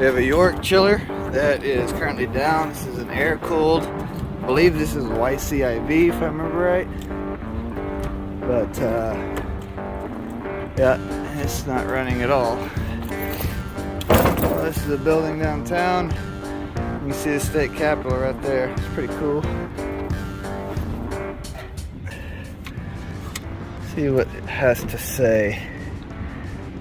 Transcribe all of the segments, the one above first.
We have a York chiller that is currently down. This is an air cooled. I believe this is YCIV if I remember right. But yeah, it's not running at all. Well, this is a building downtown. You can see the state capitol right there. It's pretty cool. See what it has to say.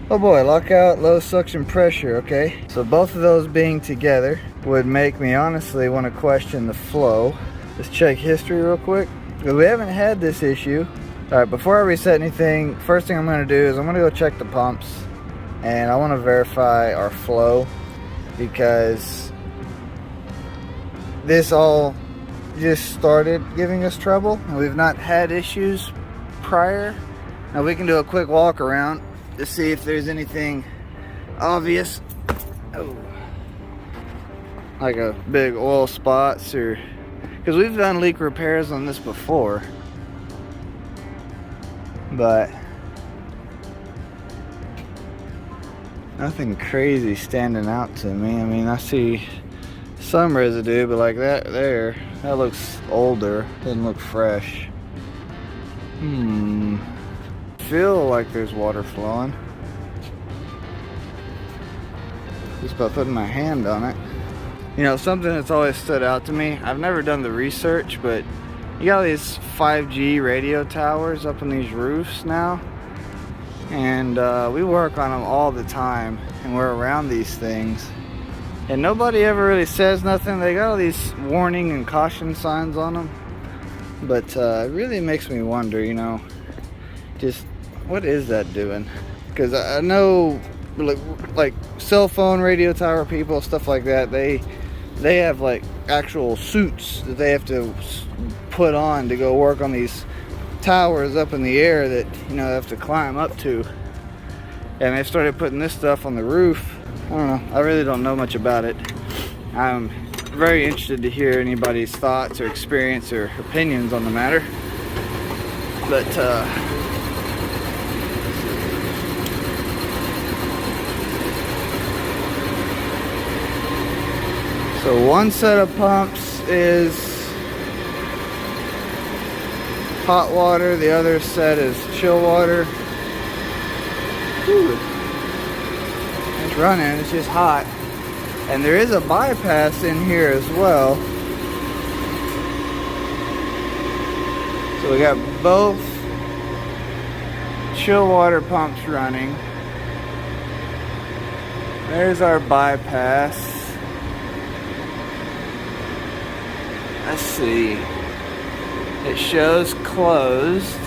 Oh boy, lockout, low suction pressure, okay. So both of those being together would make me honestly want to question the flow. Let's check history real quick, because we haven't had this issue. All right, before I reset anything, first thing I'm gonna do is I'm gonna go check the pumps, and I wanna verify our flow, because this all just started giving us trouble, and we've not had issues prior. Now we can do a quick walk around to see if there's anything obvious. Oh, like a big oil spots, or because we've done leak repairs on this before, but nothing crazy standing out to me. I mean, I see some residue, but like that looks older, doesn't look fresh. Feel like there's water flowing just by putting my hand on it. You know, something that's always stood out to me, I've never done the research, but you got these 5G radio towers up on these roofs now, and we work on them all the time, and we're around these things, and nobody ever really says nothing. They got all these warning and caution signs on them, but it really makes me wonder, you know, just what is that doing? Because I know like cell phone radio tower people, stuff like that, they have like actual suits that they have to put on to go work on these towers up in the air that, you know, they have to climb up to. And they started putting this stuff on the roof. I don't know, I really don't know much about it. I'm very interested to hear anybody's thoughts or experience or opinions on the matter. But so one set of pumps is hot water, the other set is chill water. Whew. It's running, it's just hot. And there is a bypass in here as well. So we got both chill water pumps running. There's our bypass. Let's see. It shows closed.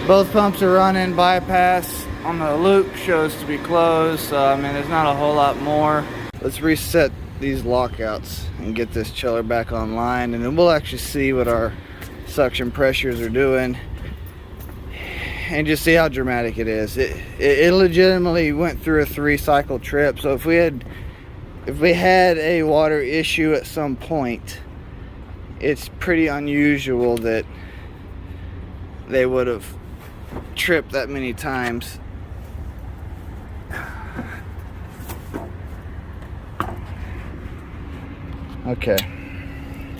Both pumps are running. Bypass on the loop shows to be closed. So I mean, there's not a whole lot more. Let's reset these lockouts and get this chiller back online, and then we'll actually see what our suction pressures are doing and just see how dramatic it is. It legitimately went through a 3-cycle trip. So if we had a water issue at some point, it's pretty unusual that they would have tripped that many times. Okay,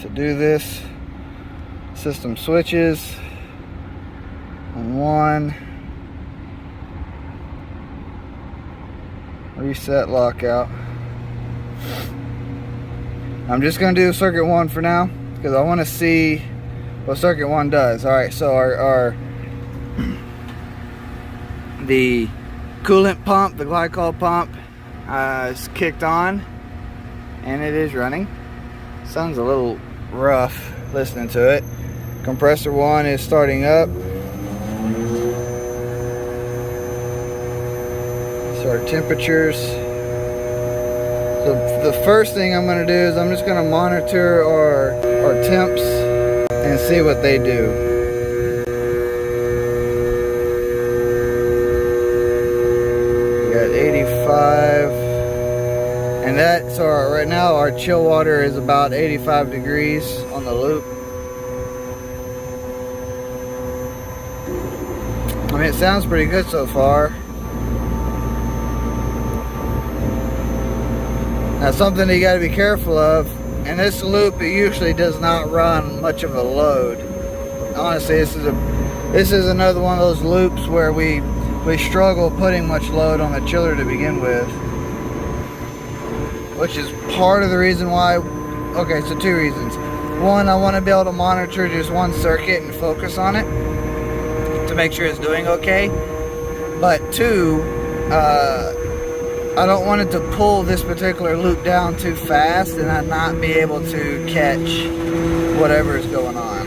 to do this, system switches on 1, reset lockout. I'm just going to do circuit 1 for now, because I want to see what circuit 1 does. Alright, so our the coolant pump, the glycol pump, is kicked on, and it is running. Sounds a little rough listening to it. Compressor 1 is starting up. So our temperatures. So the first thing I'm going to do is I'm just going to monitor our temps and see what they do. We got 85, and that's right now our chill water is about 85 degrees on the loop. I mean, it sounds pretty good so far. Now something you got to be careful of, in this loop it usually does not run much of a load. Honestly, this is another one of those loops where we struggle putting much load on the chiller to begin with, which is part of the reason why. Okay, so two reasons. One, I want to be able to monitor just one circuit and focus on it to make sure it's doing okay. But two, I don't want it to pull this particular loop down too fast and I not be able to catch whatever is going on.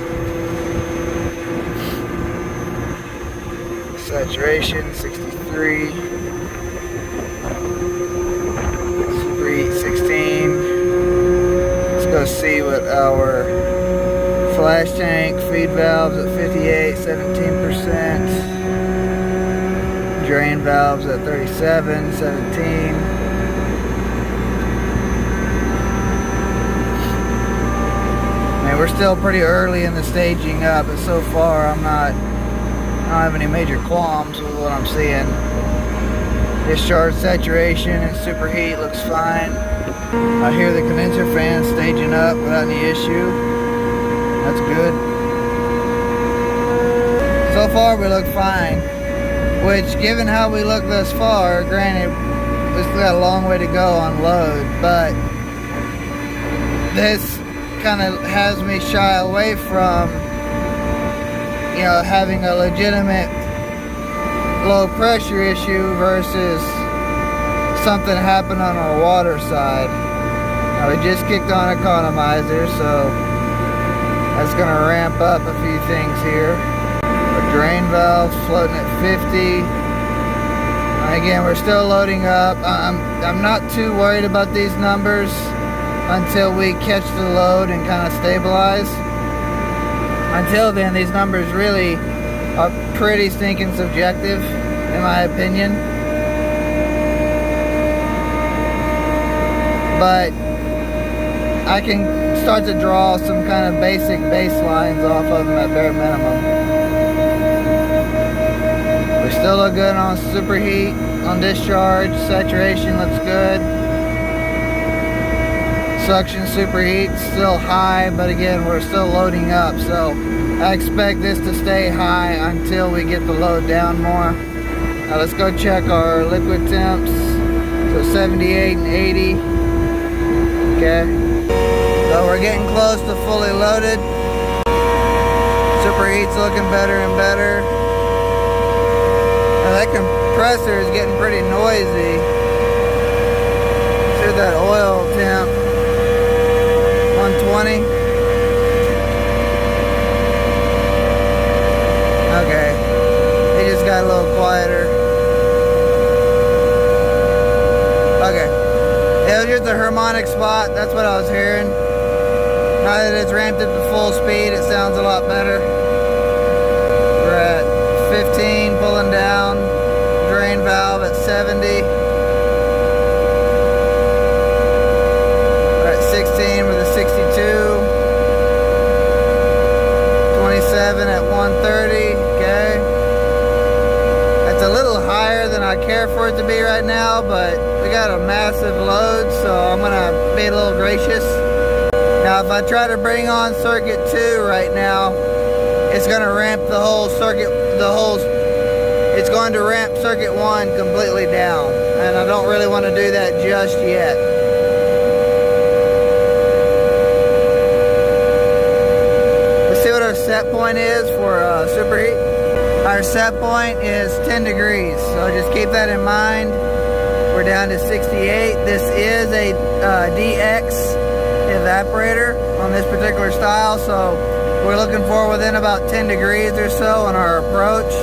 Saturation 63. Super heat 16. Let's go see what our flash tank feed valves at 58, 17%. Drain valves at 37, 17. Man, we're still pretty early in the staging up, but so far I don't have any major qualms with what I'm seeing. Discharge saturation and superheat looks fine. I hear the condenser fan staging up without any issue. That's good. So far we look fine. Which, given how we look thus far, granted, we still got a long way to go on load, but this kind of has me shy away from, you know, having a legitimate low pressure issue versus something happened on our water side. Now, we just kicked on economizer, so that's going to ramp up a few things here. Drain valves floating at 50. Again, we're still loading up. I'm not too worried about these numbers until we catch the load and kind of stabilize. Until then, these numbers really are pretty stinking subjective, in my opinion. But I can start to draw some kind of basic baselines off of them at bare minimum. We still look good on superheat, on discharge, saturation looks good. Suction superheat still high, but again, we're still loading up, so I expect this to stay high until we get the load down more. Now let's go check our liquid temps. So 78 and 80. Okay. So we're getting close to fully loaded. Superheat's looking better and better. Now that compressor is getting pretty noisy. See that oil temp, 120. Okay, it just got a little quieter. Okay, it was just a harmonic spot. That's what I was hearing. Now that it's ramped up to full speed, it sounds a lot better. We're at 15, pulling down, drain valve at 70. We're at 16 with a 62. 27 at 130, okay. That's a little higher than I care for it to be right now, but we got a massive load, so I'm gonna be a little gracious. Now if I try to bring on circuit 2 right now, it's going to ramp the whole circuit, it's going to ramp circuit 1 completely down. And I don't really want to do that just yet. Let's see what our set point is for superheat. Our set point is 10 degrees, so just keep that in mind. We're down to 68. This is a DX evaporator on this particular style, so we're looking for within about 10 degrees or so on our approach,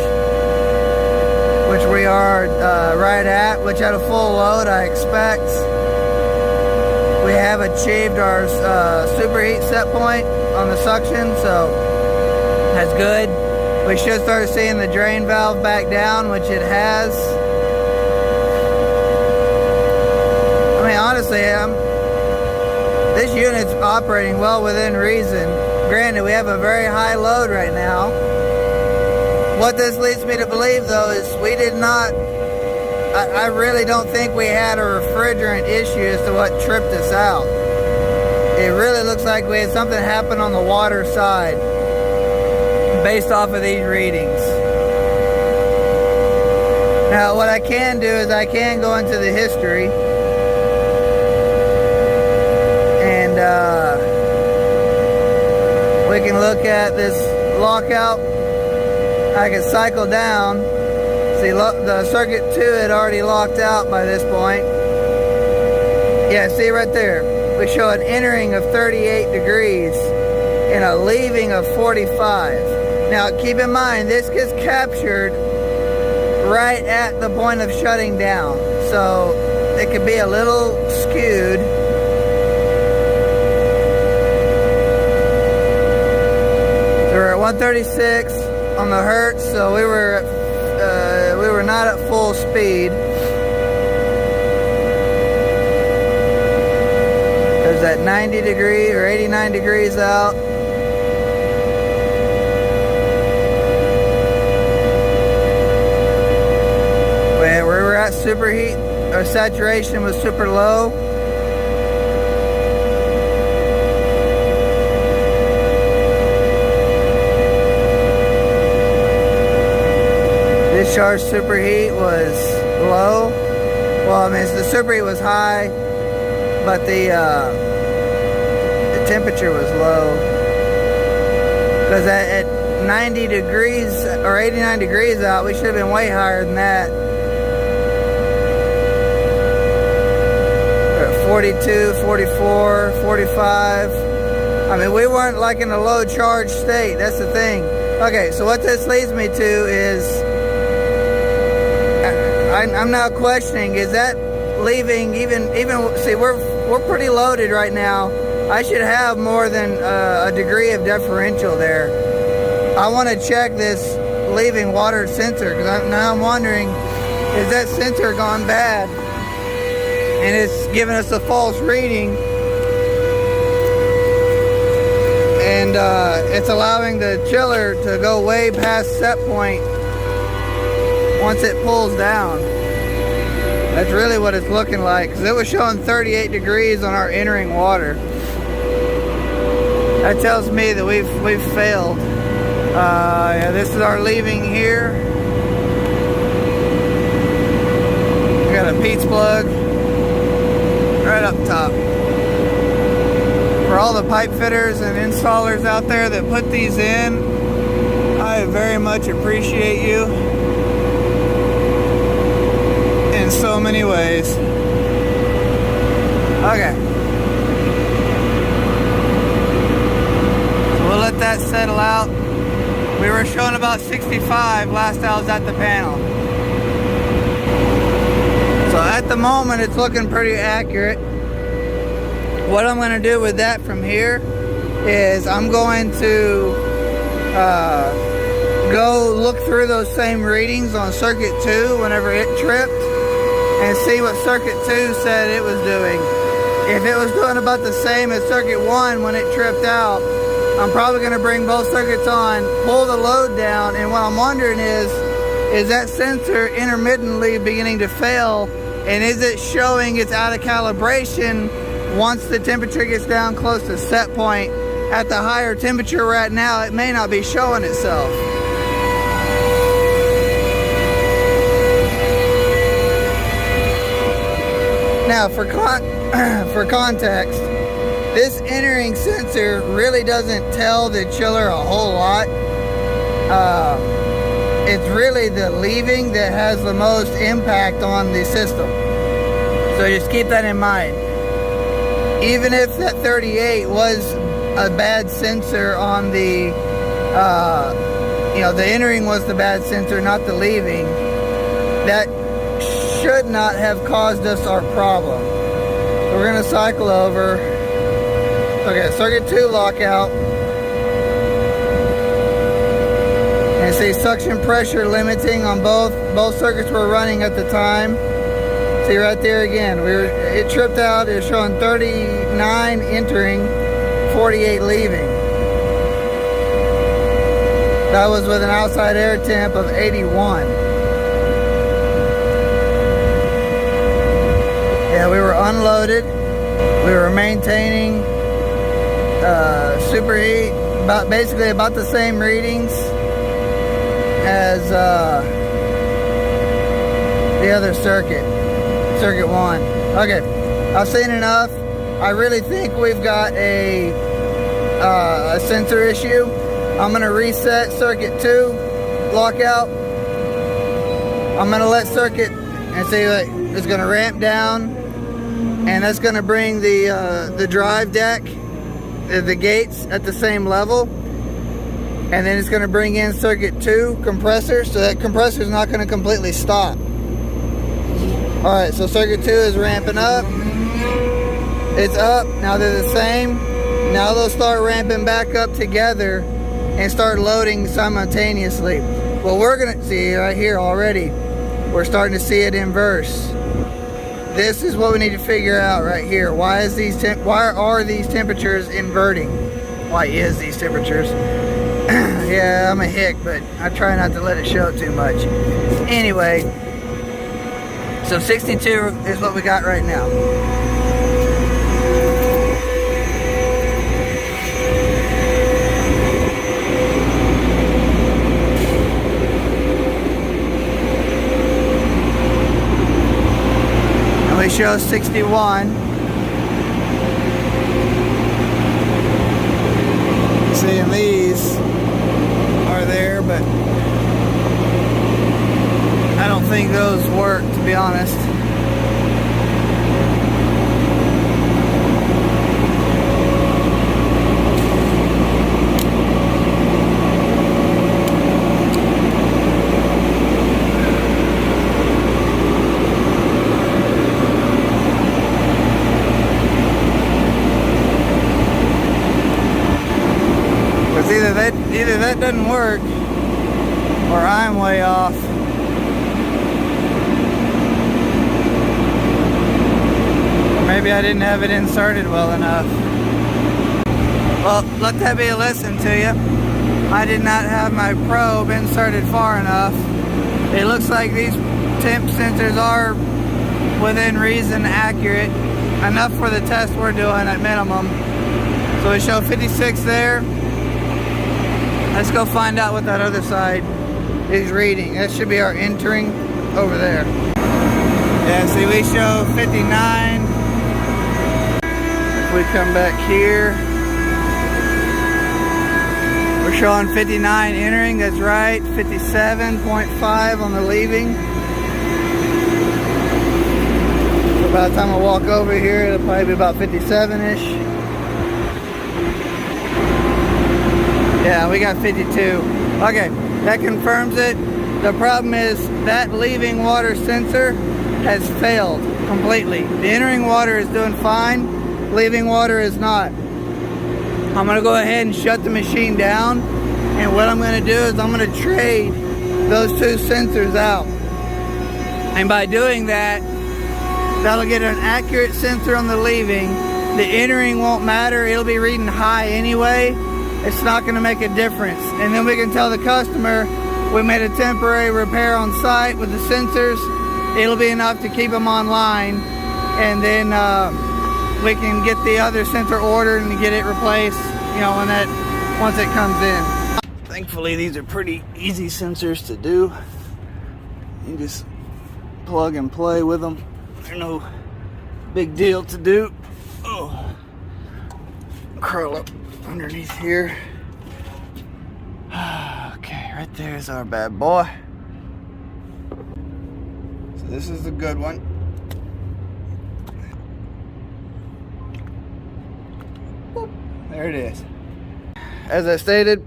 which we are right at, which at a full load I expect we have achieved our superheat set point on the suction, so that's good. We should start seeing the drain valve back down, which it has. I mean, honestly, this unit's operating well within reason. Granted, we have a very high load right now. What this leads me to believe, though, is we did not I really don't think we had a refrigerant issue as to what tripped us out. It really looks like we had something happen on the water side based off of these readings. Now what I can do is I can go into the history and we can look at this lockout. I can cycle down. See, the circuit 2 had already locked out by this point. Yeah, see right there. We show an entering of 38 degrees and a leaving of 45. Now keep in mind, this gets captured right at the point of shutting down. So it could be a little skewed. So we're at 136 on the hertz, so we were not at full speed. There's that 90 degree or 89 degrees out. Where we were at superheat, our saturation was super low. Discharge superheat was low. Well, I mean, the superheat was high, but the temperature was low. Because at 90 degrees or 89 degrees out, we should have been way higher than that. We're at 42, 44, 45. I mean, we weren't like in a low charge state. That's the thing. Okay, so what this leads me to is I'm now questioning, is that leaving even see, we're pretty loaded right now. I should have more than a degree of differential there. I want to check this leaving water sensor, because now I'm wondering, is that sensor gone bad and it's giving us a false reading, and it's allowing the chiller to go way past set point once it pulls down. That's really what it's looking like, because it was showing 38 degrees on our entering water. That tells me that we've failed. Yeah, this is our leaving here. We got a Pete's plug right up top. For all the pipe fitters and installers out there that put these in, I very much appreciate you in so many ways. Okay. So we'll let that settle out. We were showing about 65 last I was at the panel. So at the moment it's looking pretty accurate. What I'm going to do with that from here is I'm going to go look through those same readings on circuit 2 whenever it tripped, and see what circuit 2 said it was doing. If it was doing about the same as circuit 1 when it tripped out, I'm probably going to bring both circuits on, pull the load down, and what I'm wondering is that sensor intermittently beginning to fail, and is it showing it's out of calibration once the temperature gets down close to set point? At the higher temperature we're at now, it may not be showing itself. Now, for context, this entering sensor really doesn't tell the chiller a whole lot. It's really the leaving that has the most impact on the system. So just keep that in mind. Even if that 38 was a bad sensor on the, the entering was the bad sensor, not the leaving, that should not have caused us our problem. So we're going to cycle over. Okay, circuit 2 lockout. And see suction pressure limiting on both circuits were running at the time. See right there again, it tripped out. It was showing 39 entering, 48 leaving. That was with an outside air temp of 81. unloaded. We were maintaining superheat, basically about the same readings as the other circuit 1. Okay, I've seen enough. I really think we've got a sensor issue. I'm going to reset circuit 2 lockout. I'm going to let circuit and see what it's going to ramp down, and that's going to bring the drive deck, the gates at the same level, and then it's going to bring in circuit 2 compressor, so that compressor is not going to completely stop. Alright, so circuit 2 is ramping up. It's up. Now they're the same. Now they'll start ramping back up together and start loading simultaneously. Well, we're going to see right here already. We're starting to see it inverse. This is what we need to figure out right here. Why are these temperatures inverting? Why is these temperatures? Yeah, I'm a hick, but I try not to let it show too much. Anyway, so 62 is what we got right now. And we show 61. Seeing these are there, but I don't think those work, to be honest. Because either that doesn't work, or I'm way off. Maybe I didn't have it inserted well enough. Well, let that be a lesson to you. I did not have my probe inserted far enough. It looks like these temp sensors are within reason accurate, enough for the test we're doing at minimum. So we show 56 there. Let's go find out what that other side is reading. That should be our entering over there. Yeah, see, we show 59. We come back here, we're showing 59 entering, that's right, 57.5 on the leaving. So by the time I walk over here, it'll probably be about 57-ish. Yeah, we got 52. Okay, that confirms it. The problem is that leaving water sensor has failed completely. The entering water is doing fine. Leaving water is not. I'm going to go ahead and shut the machine down, and what I'm going to do is I'm going to trade those two sensors out, and by doing that, that'll get an accurate sensor on the leaving. The entering won't matter, it'll be reading high anyway. It's not going to make a difference, and then we can tell the customer we made a temporary repair on site with the sensors. It'll be enough to keep them online, and then we can get the other sensor ordered and get it replaced, you know, once it comes in. Thankfully, these are pretty easy sensors to do. You just plug and play with them. They're no big deal to do. Oh, curl up underneath here. Okay, right there's our bad boy. So this is the good one. There it is. As I stated,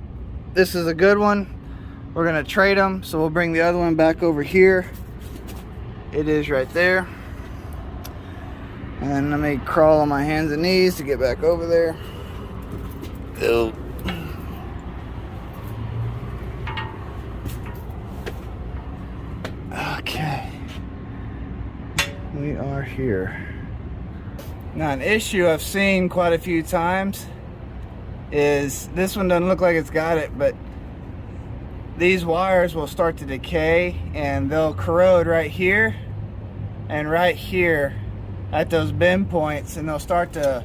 this is a good one. We're gonna trade them, so we'll bring the other one back over here. It is right there. And let me crawl on my hands and knees to get back over there. Ew. Okay. We are here. Now, an issue I've seen quite a few times is this one doesn't look like it's got it, but these wires will start to decay and they'll corrode right here and right here at those bend points, and they'll start to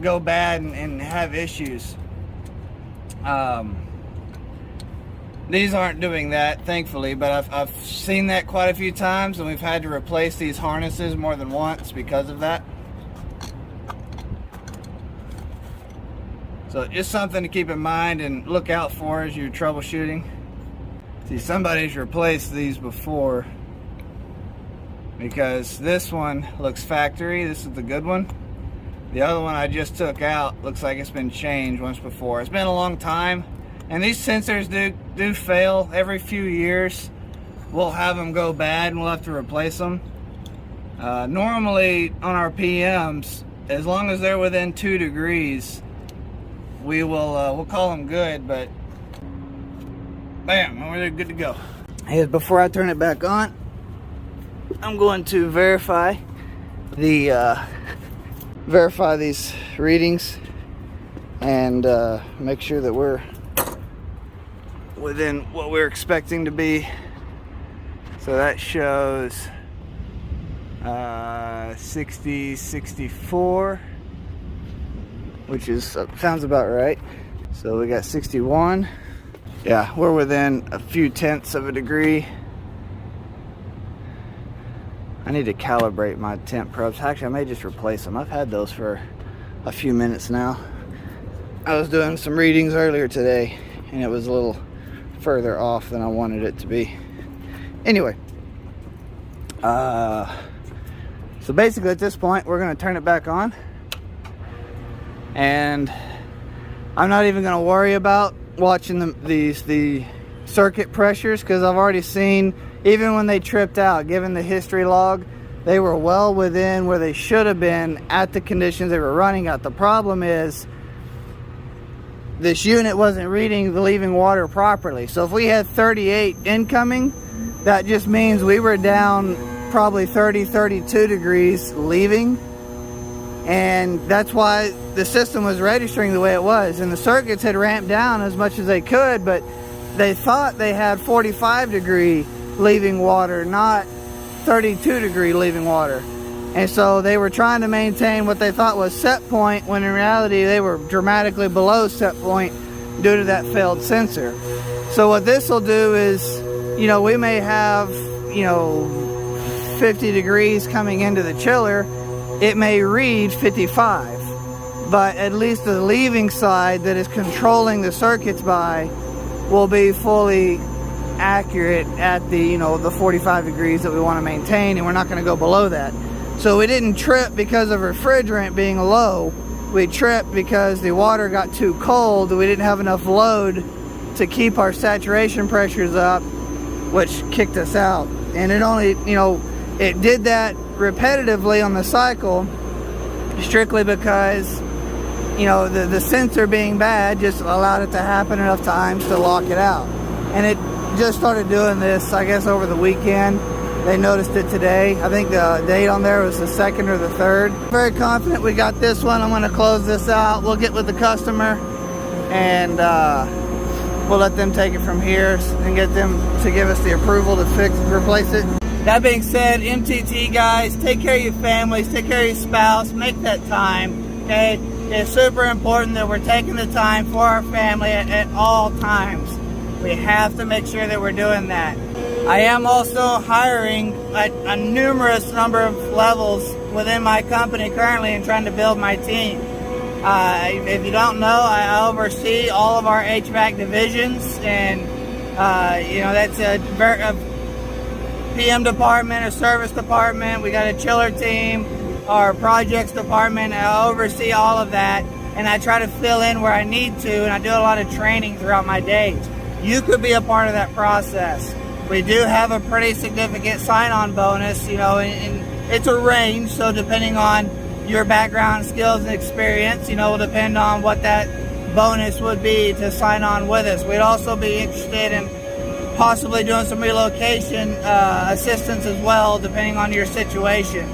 go bad and have issues. These aren't doing that, thankfully, but I've seen that quite a few times, and we've had to replace these harnesses more than once because of that. So just something to keep in mind and look out for as you're troubleshooting. See, somebody's replaced these before, because this one looks factory. This is the good one. The other one I just took out looks like it's been changed once before. It's been a long time, and these sensors do fail every few years. We'll have them go bad and we'll have to replace them. Normally on our PMs, as long as they're within 2 degrees, we'll call them good, but bam, we're good to go. Hey, before I turn it back on, I'm going to verify these readings and make sure that we're within what we're expecting to be. So that shows 60, 64, which is sounds about right. So we got 61. Yeah, we're within a few tenths of a degree. I need to calibrate my temp probes. Actually, I may just replace them. I've had those for a few minutes now. I was doing some readings earlier today, and it was a little further off than I wanted it to be. Anyway, so basically at this point, we're going to turn it back on. And I'm not even going to worry about watching the circuit pressures, because I've already seen, even when they tripped out, given the history log, they were well within where they should have been at the conditions they were running at. The problem is this unit wasn't reading the leaving water properly. So if we had 38 incoming, that just means we were down probably 30, 32 degrees leaving. And that's why the system was registering the way it was. And the circuits had ramped down as much as they could, but they thought they had 45 degree leaving water, not 32 degree leaving water. And so they were trying to maintain what they thought was set point, when in reality they were dramatically below set point due to that failed sensor. So what this will do is, we may have, 50 degrees coming into the chiller. It may read 55, but at least the leaving side that is controlling the circuits by will be fully accurate at the, the 45 degrees that we want to maintain, and we're not going to go below that. So we didn't trip because of refrigerant being low. We tripped because the water got too cold. We didn't have enough load to keep our saturation pressures up, which kicked us out. And it only, it did that repetitively on the cycle, strictly because the sensor being bad just allowed it to happen enough times to lock it out. And it just started doing this, I guess, over the weekend. They noticed it today. I think the date on there was the 2nd or the 3rd. Very confident we got this one. I'm going to close this out. We'll get with the customer and we'll let them take it from here and get them to give us the approval to replace it. That being said, MTT guys, take care of your families, take care of your spouse, make that time, okay? It's super important that we're taking the time for our family at all times. We have to make sure that we're doing that. I am also hiring a numerous number of levels within my company currently and trying to build my team. If you don't know, I oversee all of our HVAC divisions, and that's a PM department, a service department, we got a chiller team, our projects department. I oversee all of that, and I try to fill in where I need to, and I do a lot of training throughout my days. You could be a part of that process. We do have a pretty significant sign-on bonus, and it's a range, so depending on your background, skills, and experience, will depend on what that bonus would be to sign on with us. We'd also be interested in possibly doing some relocation assistance as well, depending on your situation.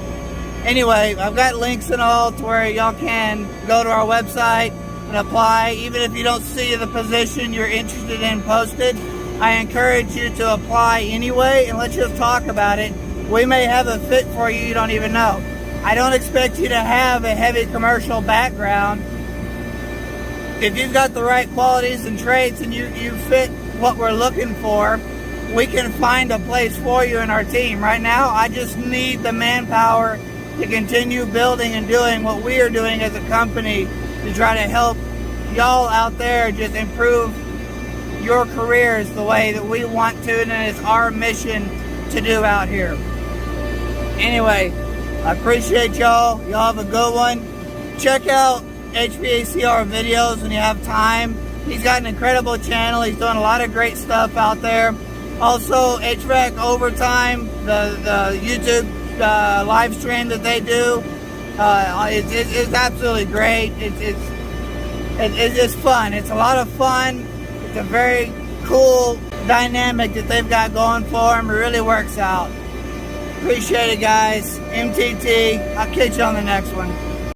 Anyway, I've got links and all to where y'all can go to our website and apply. Even if you don't see the position you're interested in posted, I encourage you to apply anyway, and let's just talk about it. We may have a fit for you don't even know. I don't expect you to have a heavy commercial background. If you've got the right qualities and traits and you fit what we're looking for, we can find a place for you in our team. Right now, I just need the manpower to continue building and doing what we are doing as a company to try to help y'all out there just improve your careers the way that we want to, and it's our mission to do out here. Anyway, I appreciate y'all. Y'all have a good one. Check out HVACR videos when you have time. He's got an incredible channel. He's doing a lot of great stuff out there. Also, HVAC Overtime, the YouTube live stream that they do, it's absolutely great. It's fun. It's a lot of fun. It's a very cool dynamic that they've got going for them. It really works out. Appreciate it, guys. MTT. I'll catch you on the next one.